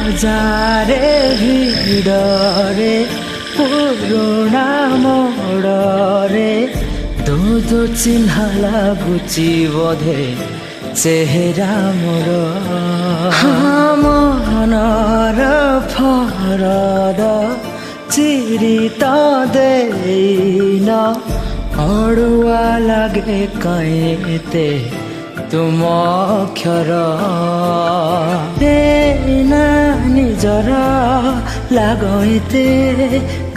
হাজারে ভিড়রে পুরোনা মোড়রে দু চিহ্ন লাগুচি বোধে চেহেরা মোর মনର ଫରଦ ଚିରି ତ ଦେଇନ ଅଡ଼ୁଆ ଲାଗେ କାଇଁ ଏତେ ତୁମ ଅକ୍ଷର ନା ନିଜର ଲାଗଇତେ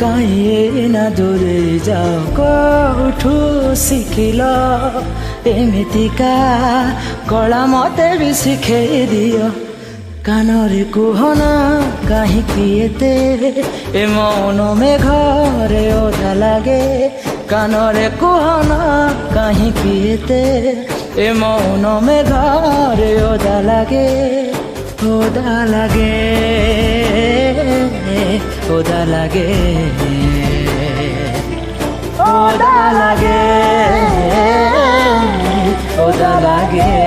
କାହିଁ ନା ଦୂରେଇ ଯାଅ କୋଉଠୁ ଶିଖିଲ ଏମିତିକା କଳା ମତେ ବି ଶିଖେଇ ଦିଅ କାନରେ କୁହନା କାହିଁକି ଏତେ ଏ ମୌନ ମେଘରେ ଓଦା ଲାଗେ କାନରେ କୁହନା କାହିଁକି ଏତେ ଏ ମୌନ ମେଘରେ ଓଦା ଲାଗେ ওদা লাগে ওদা লাগে ওদা লাগে ওদা লাগে